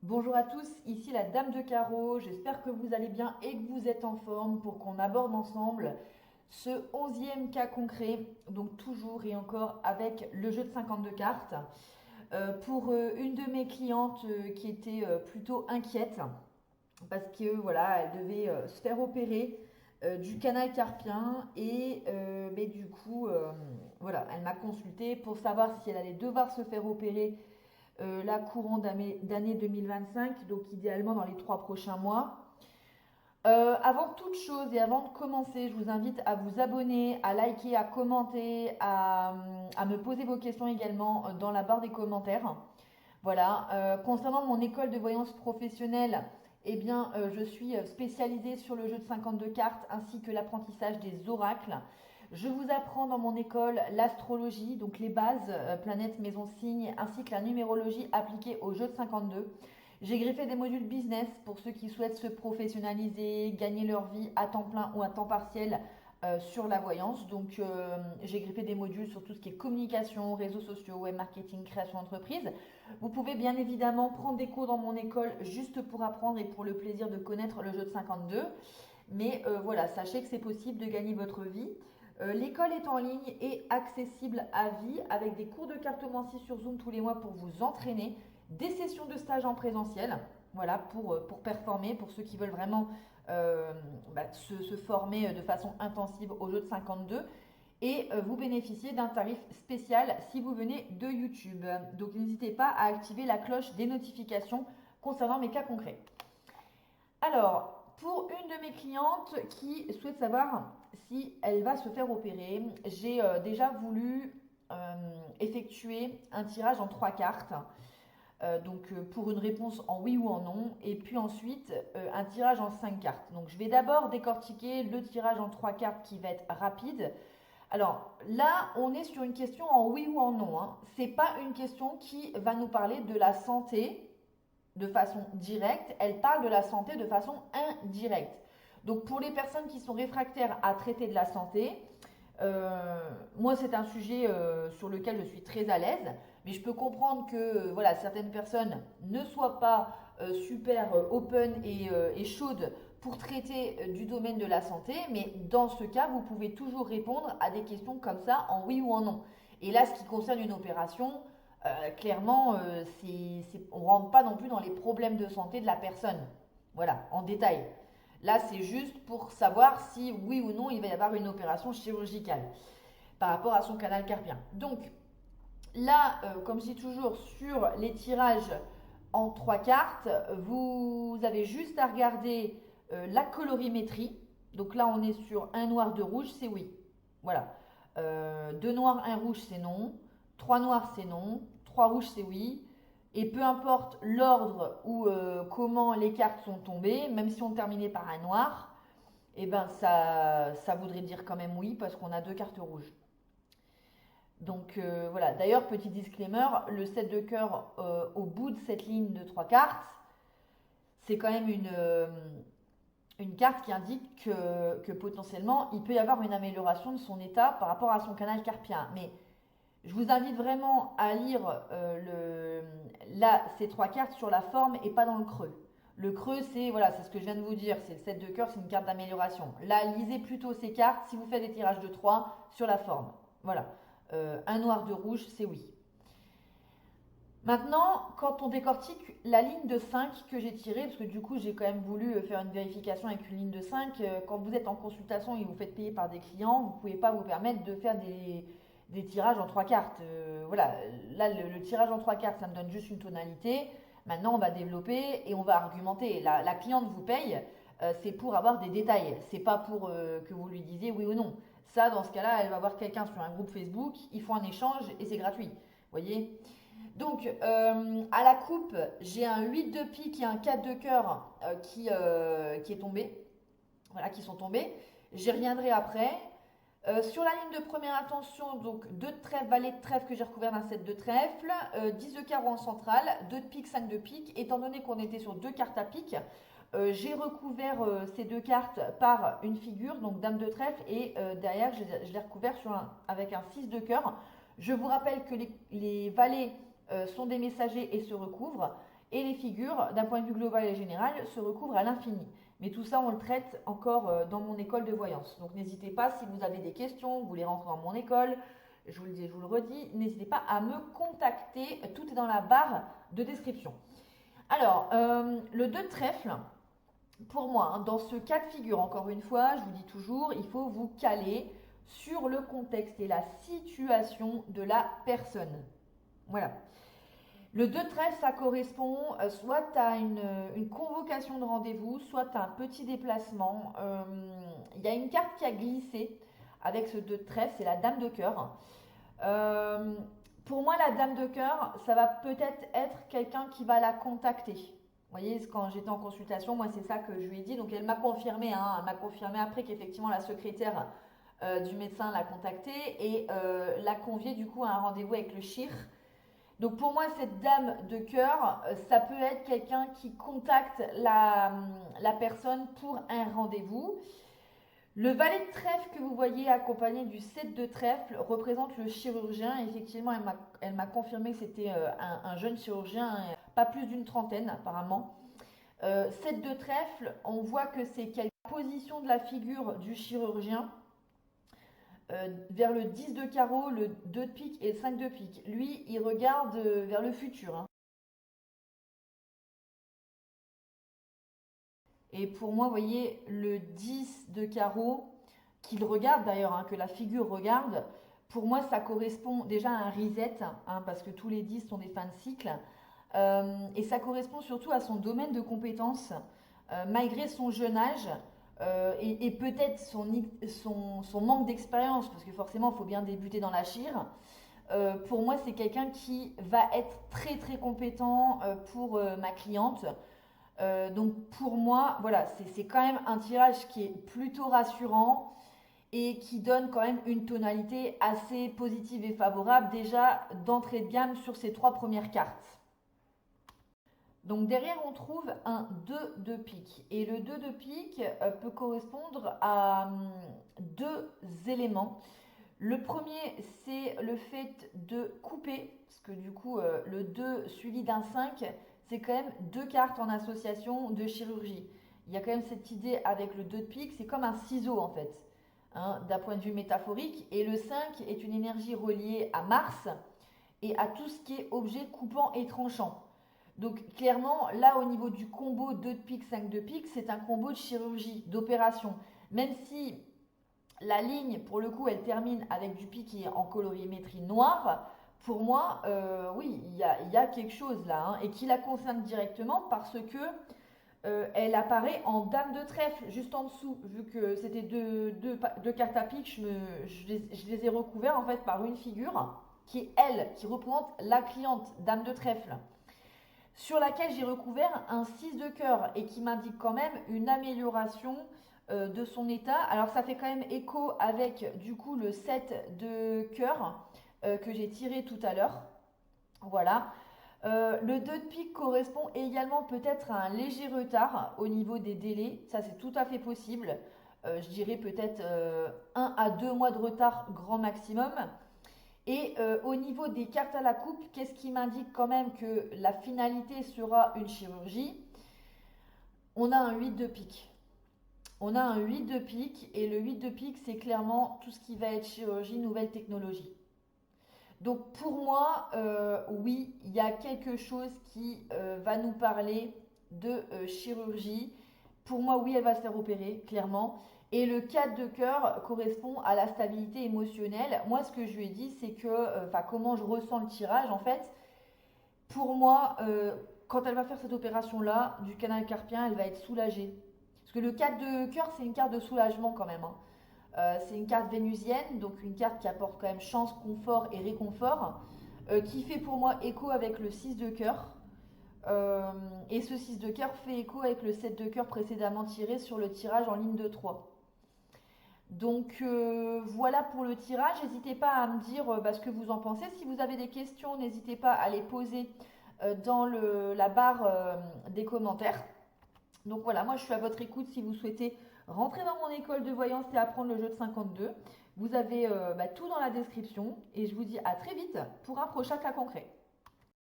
Bonjour à tous, ici la Dame de Carreau, j'espère que vous allez bien et que vous êtes en forme pour qu'on aborde ensemble ce 11e cas concret, donc toujours et encore avec le jeu de 52 cartes, pour une de mes clientes qui était plutôt inquiète parce que voilà, elle devait se faire opérer du canal carpien et mais du coup, voilà, elle m'a consulté pour savoir si elle allait devoir se faire opérer la courant d'année 2025, donc idéalement dans les 3 prochains mois. Avant toute chose et avant de commencer, je vous invite à vous abonner, à liker, à commenter, à me poser vos questions également dans la barre des commentaires. Voilà. Concernant mon école de voyance professionnelle, eh bien, je suis spécialisée sur le jeu de 52 cartes ainsi que l'apprentissage des oracles. Je vous apprends dans mon école l'astrologie, donc les bases, planètes, maisons, signes, ainsi que la numérologie appliquée au jeu de 52. J'ai greffé des modules business pour ceux qui souhaitent se professionnaliser, gagner leur vie à temps plein ou à temps partiel sur la voyance. Donc j'ai greffé des modules sur tout ce qui est communication, réseaux sociaux, web marketing, création d'entreprise. Vous pouvez bien évidemment prendre des cours dans mon école juste pour apprendre et pour le plaisir de connaître le jeu de 52. Mais voilà, sachez que c'est possible de gagner votre vie. L'école est en ligne et accessible à vie avec des cours de cartomancie sur Zoom tous les mois pour vous entraîner, des sessions de stage en présentiel, voilà, pour performer, pour ceux qui veulent vraiment se former de façon intensive au jeu de 52. Et vous bénéficiez d'un tarif spécial si vous venez de YouTube. Donc n'hésitez pas à activer la cloche des notifications concernant mes cas concrets. Alors, pour une de mes clientes qui souhaite savoir si elle va se faire opérer, j'ai déjà voulu effectuer un tirage en 3 cartes. Donc pour une réponse en oui ou en non, et puis ensuite un tirage en 5 cartes. Donc je vais d'abord décortiquer le tirage en 3 cartes qui va être rapide. Alors là, on est sur une question en oui ou en non, hein. C'est pas une question qui va nous parler de la santé de façon directe, elle parle de la santé de façon indirecte. Donc pour les personnes qui sont réfractaires à traiter de la santé, moi c'est un sujet sur lequel je suis très à l'aise, mais je peux comprendre que voilà, certaines personnes ne soient pas super open et chaudes pour traiter du domaine de la santé, mais dans ce cas, vous pouvez toujours répondre à des questions comme ça en oui ou en non. Et là, ce qui concerne une opération, clairement, on ne rentre pas non plus dans les problèmes de santé de la personne. Voilà, en détail. Là, c'est juste pour savoir si oui ou non il va y avoir une opération chirurgicale par rapport à son canal carpien. Donc là, comme je dis toujours, sur les tirages en 3 cartes, vous avez juste à regarder la colorimétrie. Donc là, on est sur un noir, deux rouges, c'est oui. Voilà. Deux noirs, un rouge, c'est non. Trois noirs, c'est non. Trois rouges, c'est oui. Et peu importe l'ordre ou comment les cartes sont tombées, même si on terminait par un noir, eh ben ça voudrait dire quand même oui parce qu'on a 2 cartes rouges. Donc voilà, d'ailleurs, petit disclaimer, le 7 de cœur au bout de cette ligne de 3 cartes, c'est quand même une carte qui indique que potentiellement il peut y avoir une amélioration de son état par rapport à son canal carpien. Mais je vous invite vraiment à lire là, ces 3 cartes sur la forme et pas dans le creux. Le creux, c'est voilà, c'est ce que je viens de vous dire, c'est le 7 de cœur, c'est une carte d'amélioration. Là, lisez plutôt ces cartes si vous faites des tirages de 3 sur la forme. Voilà. Un noir, deux rouges, c'est oui. Maintenant, quand on décortique la ligne de 5 que j'ai tirée, parce que du coup j'ai quand même voulu faire une vérification avec une ligne de 5, quand vous êtes en consultation et vous faites payer par des clients, vous ne pouvez pas vous permettre de faire des tirages en 3 cartes. Voilà, là le tirage en 3 cartes, ça me donne juste une tonalité. Maintenant, on va développer et on va argumenter. La cliente vous paye, c'est pour avoir des détails. C'est pas pour que vous lui disiez oui ou non. Ça, dans ce cas-là, elle va voir quelqu'un sur un groupe Facebook, ils font un échange et c'est gratuit. Vous voyez? Donc, à la coupe, j'ai un 8 de pique et un 4 de cœur qui est tombé. Voilà, qui sont tombés. J'y reviendrai après. Sur la ligne de première intention, donc 2 de trèfle, valet de trèfle que j'ai recouvert d'un 7 de trèfle, 10 de carreau en centrale, 2 de pique, 5 de pique. Étant donné qu'on était sur 2 cartes à pique, j'ai recouvert ces 2 cartes par une figure, donc dame de trèfle, et derrière, je l'ai recouvert avec un 6 de cœur. Je vous rappelle que les valets sont des messagers et se recouvrent. Et les figures, d'un point de vue global et général, se recouvrent à l'infini. Mais tout ça, on le traite encore dans mon école de voyance. Donc n'hésitez pas, si vous avez des questions, vous voulez rentrer dans mon école, je vous le dis, je vous le redis, n'hésitez pas à me contacter. Tout est dans la barre de description. Alors, le 2 de trèfle, pour moi, hein, dans ce cas de figure, encore une fois, je vous dis toujours, il faut vous caler sur le contexte et la situation de la personne. Voilà. Le 2 de trèfle, ça correspond, soit tu as une convocation de rendez-vous, soit tu as un petit déplacement. Il y a une carte qui a glissé avec ce 2 de trèfle, c'est la dame de cœur. Euh, pour moi, la dame de cœur, ça va peut-être être quelqu'un qui va la contacter. Vous voyez, quand j'étais en consultation, moi c'est ça que je lui ai dit. Donc elle m'a confirmé, hein, elle m'a confirmé après qu'effectivement la secrétaire du médecin l'a contacté et l'a convié du coup à un rendez-vous avec le chir. Donc pour moi, cette dame de cœur, ça peut être quelqu'un qui contacte la personne pour un rendez-vous. Le valet de trèfle que vous voyez accompagné du 7 de trèfle représente le chirurgien. Effectivement, elle m'a confirmé que c'était un jeune chirurgien, pas plus d'une trentaine apparemment. 7 de trèfle, on voit que c'est quelle position de la figure du chirurgien. Vers le 10 de carreau, le 2 de pique et le 5 de pique. Lui, il regarde vers le futur, hein. Et pour moi, vous voyez, le 10 de carreau, qu'il regarde d'ailleurs, hein, que la figure regarde, pour moi, ça correspond déjà à un reset, hein, parce que tous les 10 sont des fins de cycle. Et ça correspond surtout à son domaine de compétences, malgré son jeune âge et peut-être son manque d'expérience, parce que forcément, il faut bien débuter dans la chire. Pour moi, c'est quelqu'un qui va être très très compétent pour ma cliente. Donc pour moi, voilà, c'est quand même un tirage qui est plutôt rassurant et qui donne quand même une tonalité assez positive et favorable déjà d'entrée de gamme sur ces 3 premières cartes. Donc derrière, on trouve un 2 de pique. Et le 2 de pique peut correspondre à deux éléments. Le premier, c'est le fait de couper, parce que du coup, le 2 suivi d'un 5, c'est quand même 2 cartes en association de chirurgie. Il y a quand même cette idée avec le 2 de pique, c'est comme un ciseau en fait, hein, d'un point de vue métaphorique. Et le 5 est une énergie reliée à Mars et à tout ce qui est objet coupant et tranchant. Donc clairement, là au niveau du combo 2 de pique, 5 de pique, c'est un combo de chirurgie, d'opération. Même si la ligne, pour le coup, elle termine avec du pic qui est en colorimétrie noire. Pour moi, oui, il y a quelque chose là, hein, et qui la concerne directement parce que elle apparaît en dame de trèfle juste en dessous. Vu que c'était deux cartes à pique, je les ai recouverts en fait par une figure qui est elle, qui représente la cliente, dame de trèfle, sur laquelle j'ai recouvert un 6 de cœur et qui m'indique quand même une amélioration de son état. Alors ça fait quand même écho avec du coup le 7 de cœur que j'ai tiré tout à l'heure. Voilà. Le 2 de pique correspond également peut-être à un léger retard au niveau des délais. Ça c'est tout à fait possible. Je dirais peut-être 1 à 2 mois de retard grand maximum. Et au niveau des cartes à la coupe, qu'est-ce qui m'indique quand même que la finalité sera une chirurgie? On a un 8 de pique. On a un 8 de pique et le 8 de pique, c'est clairement tout ce qui va être chirurgie, nouvelle technologie. Donc pour moi, oui, il y a quelque chose qui va nous parler de chirurgie. Pour moi, oui, elle va se faire opérer, clairement. Et le 4 de cœur correspond à la stabilité émotionnelle. Moi, ce que je lui ai dit, c'est que, enfin, comment je ressens le tirage, en fait, pour moi, quand elle va faire cette opération-là, du canal carpien, elle va être soulagée. Parce que le 4 de cœur, c'est une carte de soulagement quand même, hein. C'est une carte vénusienne, donc une carte qui apporte quand même chance, confort et réconfort, qui fait pour moi écho avec le 6 de cœur. Et ce 6 de cœur fait écho avec le 7 de cœur précédemment tiré sur le tirage en ligne de 3. Donc voilà pour le tirage. N'hésitez pas à me dire ce que vous en pensez. Si vous avez des questions, n'hésitez pas à les poser dans la barre des commentaires. Donc voilà, moi je suis à votre écoute si vous souhaitez rentrer dans mon école de voyance et apprendre le jeu de 52. Vous avez tout dans la description et je vous dis à très vite pour un prochain cas concret.